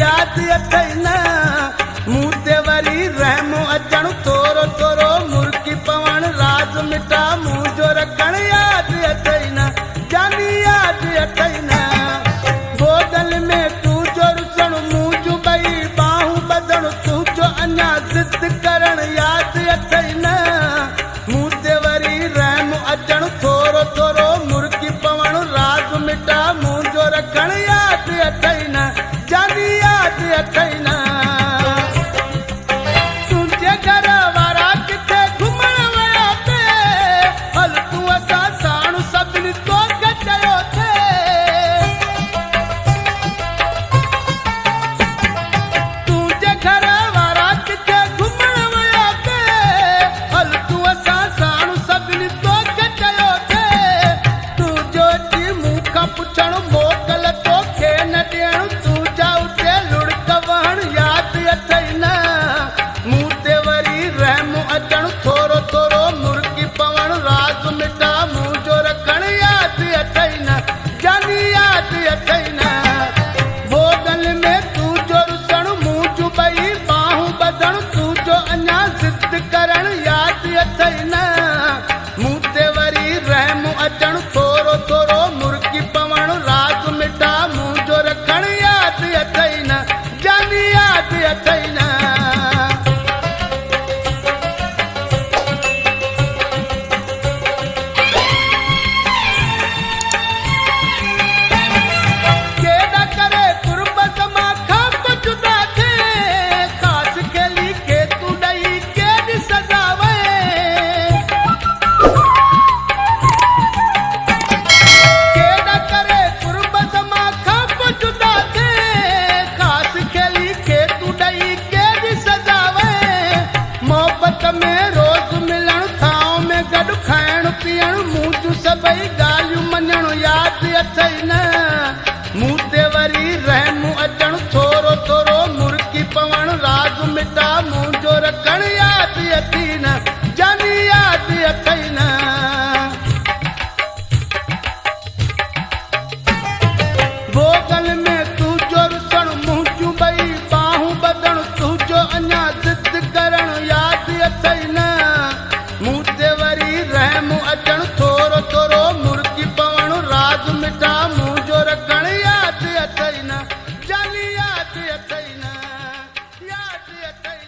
यादि अथई न मूं ते वरी रहम अचण थोरो थोरो मुर्की पवण राज मिटा मुंहिंजो रखण यादि अथई न जानी यादि अथई न बोगल में तूं जो रुसण मूं जूं ॿई बाहूं ॿधण तूं जो अञा ज़िद करण यादि अथई न मूं ते वरी रहम अचण थोरो थोरो मुर्की पवण राज मिटा मुंहिंजो रखण यादि अथई न जानी यादि अथई न तुंहिंजे घर वारा किथे घुमण विया पे हल तूं असां साण सभिनी तोखे चयो थे तुंहिंजे घर वारा किथे घुमण विया पे हल तूं असां साण सभिनी तोखे चयो थे तुंहिंजो अची मूं खां पुछण मोकल तोखे न ॾियण तूं जा उते लुड़क वहण यादि अथई न मूं ते वरी रहम अचण थोरो थोरो मुर्गी पवण राज मिटा मुंहिंजो रखण यादि अथई न जानी यादि अथई न भोगल में तूं जो रुसण मूं जूं ॿई बाहूं ॿधण तूं जो अञा ज़िद करण यादि अथई न मूं ते वरी रहम अचण थोरो थोरो मुर्गी पवण राज मिटा मुंहिंजो रखण यादि अथई न जानी यादि अथई न केॾा करे गुरबत मां खां जुदा थे ख़ासि खेली के तूं ॾई केॾी सज़ा वए केॾा करे गुरबत मां खां जुदा थे ख़ासि खेली के तूं ॾई केॾी सज़ा वए मोहबत में रोज़ मिलण थांव में गॾु खाइण पीअण मूं जूं सभई ॻाल्हियूं मञण यादि अथई न मूं ते वरी रहम अचण थोरो थोरो मुर्गी पवण राज मिटा मुंहिंजो रखण यादि अथई न जानी यादि अथई न भोगल में तूं जो रुसण मूं जूं ॿई बाहूं ॿधण तूं जो अञा ज़िद करण यादि अथई न मूं ते वरी रहम अचण थोरो थोरो मुर्गी पवण राज मिटा मुंहिंजो रखण यादि अथई न जानी यादि अथई न यादि अथई